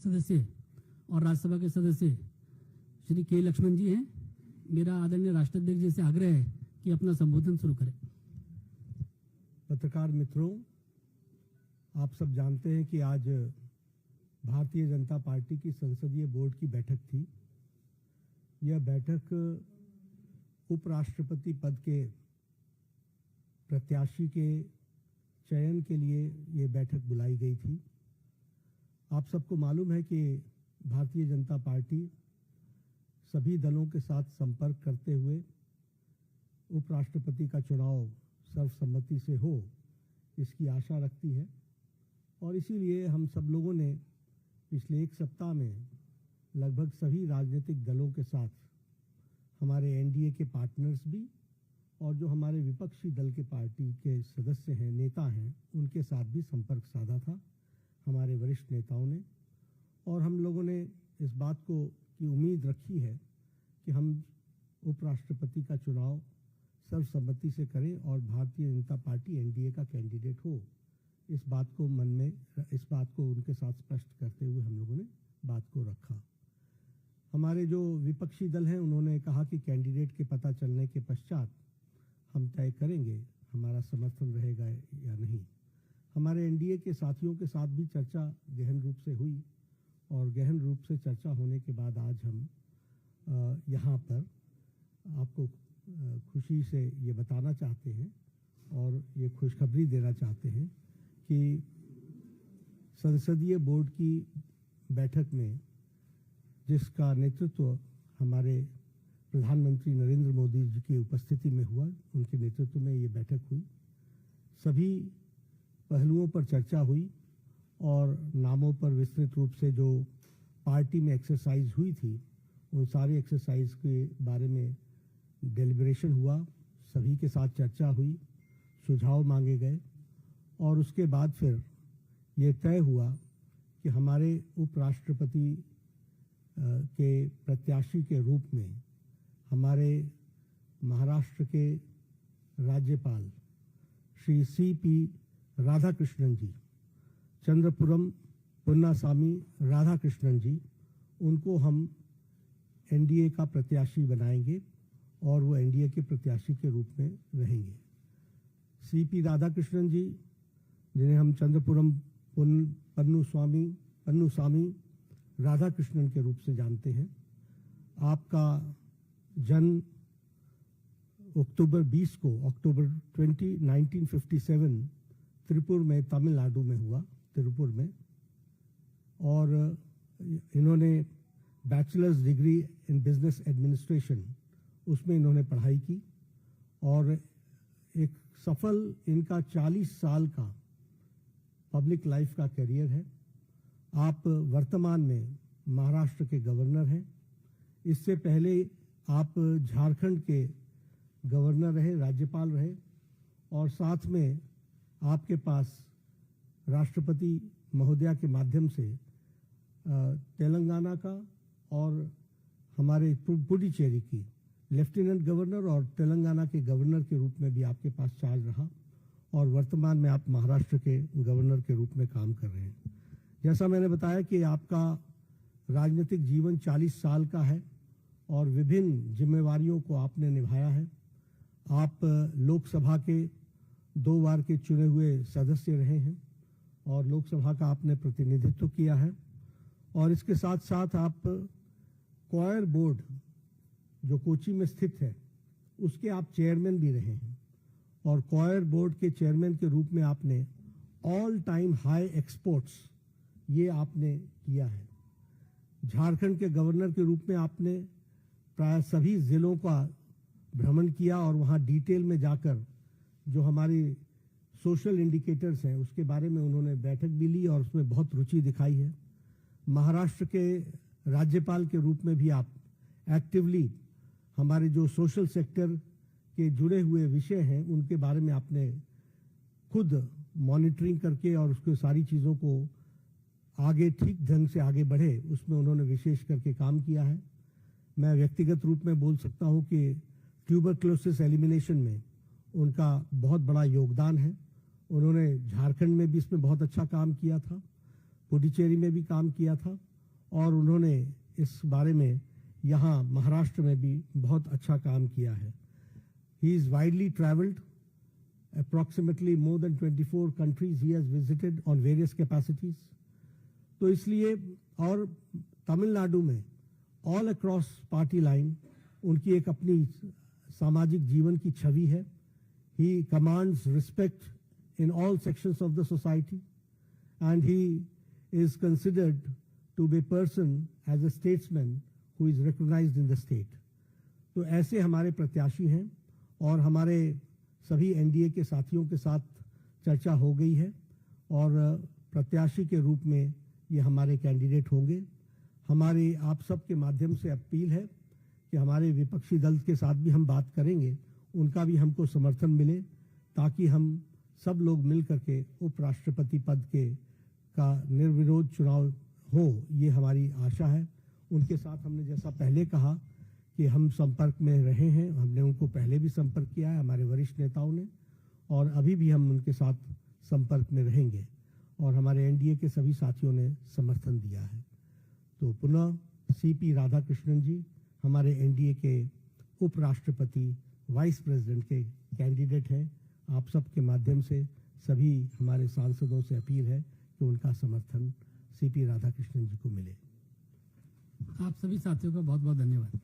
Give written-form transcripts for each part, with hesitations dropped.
सदस्य और राज्यसभा के सदस्य श्री के लक्ष्मण जी हैं। मेरा आदरणीय राष्ट्राध्यक्ष जी से आग्रह है कि अपना संबोधन शुरू करें। पत्रकार मित्रों, आप सब जानते हैं कि आज भारतीय जनता पार्टी की संसदीय बोर्ड की बैठक थी। यह बैठक उपराष्ट्रपति पद के प्रत्याशी के चयन के लिए ये बैठक बुलाई गई थी। आप सबको मालूम है कि भारतीय जनता पार्टी सभी दलों के साथ संपर्क करते हुए उपराष्ट्रपति का चुनाव सर्वसम्मति से हो, इसकी आशा रखती है। और इसीलिए हम सब लोगों ने पिछले एक सप्ताह में लगभग सभी राजनीतिक दलों के साथ, हमारे एनडीए के पार्टनर्स भी और जो हमारे विपक्षी दल के पार्टी के सदस्य हैं, नेता हैं, उनके साथ भी संपर्क साधा था हमारे वरिष्ठ नेताओं ने। और हम लोगों ने इस बात को की उम्मीद रखी है कि हम उपराष्ट्रपति का चुनाव सर्वसम्मति से करें और भारतीय जनता पार्टी एनडीए का कैंडिडेट हो। इस बात को उनके साथ स्पष्ट करते हुए हम लोगों ने बात को रखा। हमारे जो विपक्षी दल हैं, उन्होंने कहा कि कैंडिडेट के पता चलने के पश्चात हम तय करेंगे हमारा समर्थन रहेगा या नहीं। हमारे एनडीए के साथियों के साथ भी चर्चा गहन रूप से हुई और गहन रूप से चर्चा होने के बाद आज हम यहाँ पर आपको खुशी से ये बताना चाहते हैं और ये खुशखबरी देना चाहते हैं कि संसदीय बोर्ड की बैठक में जिसका नेतृत्व हमारे प्रधानमंत्री नरेंद्र मोदी जी की उपस्थिति में हुआ, उनके नेतृत्व में ये बैठक हुई। सभी पहलुओं पर चर्चा हुई और नामों पर विस्तृत रूप से जो पार्टी में एक्सरसाइज हुई थी, उन सारे एक्सरसाइज के बारे में डेलिब्रेशन हुआ, सभी के साथ चर्चा हुई, सुझाव मांगे गए और उसके बाद फिर ये तय हुआ कि हमारे उपराष्ट्रपति के प्रत्याशी के रूप में हमारे महाराष्ट्र के राज्यपाल श्री सीपी राधाकृष्णन जी, चंद्रपुरम पुन्नासामी राधाकृष्णन जी, उनको हम एनडीए का प्रत्याशी बनाएंगे और वो एनडीए के प्रत्याशी के रूप में रहेंगे। सीपी राधाकृष्णन जी, जिन्हें हम चंद्रपुरम पन्नुसामी राधाकृष्णन के रूप से जानते हैं, आपका जन्म अक्टूबर 20 1957 त्रिपुर में, तमिलनाडु में हुआ, तिरुपुर में। और इन्होंने bachelors degree in business administration, उसमें इन्होंने पढ़ाई की और एक सफल इनका 40 साल का पब्लिक लाइफ का करियर है। आप वर्तमान में महाराष्ट्र के गवर्नर हैं। इससे पहले आप झारखंड के गवर्नर रहे, राज्यपाल रहे और साथ में आपके पास राष्ट्रपति महोदया के माध्यम से तेलंगाना का और हमारे पुडुचेरी की लेफ्टिनेंट गवर्नर और तेलंगाना के गवर्नर के रूप में भी आपके पास चार्ज रहा और वर्तमान में आप महाराष्ट्र के गवर्नर के रूप में काम कर रहे हैं। जैसा मैंने बताया कि आपका राजनीतिक जीवन 40 साल का है और विभिन्न जिम्मेवारियों को आपने निभाया है। आप लोकसभा के 2 बार के चुने हुए सदस्य रहे हैं और लोकसभा का आपने प्रतिनिधित्व किया है और इसके साथ साथ आप क्वायर बोर्ड जो कोची में स्थित है, उसके आप चेयरमैन भी रहे हैं और क्वायर बोर्ड के चेयरमैन के रूप में आपने ऑल टाइम हाई एक्सपोर्ट्स ये आपने किया है। झारखंड के गवर्नर के रूप में आपने प्राय सभी जिलों का भ्रमण किया और वहां डिटेल में जाकर जो हमारी सोशल इंडिकेटर्स हैं उसके बारे में उन्होंने बैठक भी ली और उसमें बहुत रुचि दिखाई है। महाराष्ट्र के राज्यपाल के रूप में भी आप एक्टिवली हमारे जो सोशल सेक्टर के जुड़े हुए विषय हैं उनके बारे में आपने खुद मॉनिटरिंग करके और उसके सारी चीज़ों को आगे ठीक ढंग से आगे बढ़े, उसमें उन्होंने विशेष करके काम किया है। मैं व्यक्तिगत रूप में बोल सकता हूं कि ट्यूबरक्लोसिस एलिमिनेशन में उनका बहुत बड़ा योगदान है। उन्होंने झारखंड में भी इसमें बहुत अच्छा काम किया था, पुडुचेरी में भी काम किया था और उन्होंने इस बारे में यहाँ महाराष्ट्र में भी बहुत अच्छा काम किया है। He is widely travelled, approximately more than 24 countries he has visited on various capacities। तो इसलिए और तमिलनाडु में ऑल अक्रॉस पार्टी लाइन उनकी एक अपनी सामाजिक जीवन की छवि है। He commands respect in all sections of the society and he is considered to be person as a statesman who is recognised in the state. तो ऐसे हमारे प्रत्याशी हैं और हमारे सभी एनडीए के साथियों के साथ चर्चा हो गई है और प्रत्याशी के रूप में ये हमारे कैंडिडेट होंगे। हमारे आप सब के माध्यम से अपील है कि हमारे विपक्षी दल के साथ भी हम बात करेंगे, उनका भी हमको समर्थन मिले ताकि हम सब लोग मिल करके उपराष्ट्रपति पद के का निर्विरोध चुनाव हो, ये हमारी आशा है। उनके साथ हमने जैसा पहले कहा कि हम संपर्क में रहे हैं, हमने उनको पहले भी संपर्क किया है हमारे वरिष्ठ नेताओं ने, और अभी भी हम उनके साथ संपर्क में रहेंगे और हमारे एनडीए के सभी साथियों ने समर्थन दिया है। तो पुनः सीपी राधाकृष्णन जी हमारे एनडीए के उपराष्ट्रपति वाइस प्रेसिडेंट के कैंडिडेट हैं। आप सब के माध्यम से सभी हमारे सांसदों से अपील है कि उनका समर्थन सीपी राधाकृष्णन जी को मिले। आप सभी साथियों का बहुत बहुत धन्यवाद।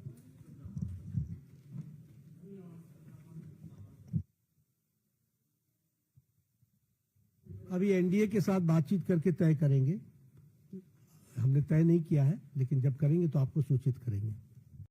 अभी एनडीए के साथ बातचीत करके तय करेंगे, हमने तय नहीं किया है, लेकिन जब करेंगे तो आपको सूचित करेंगे।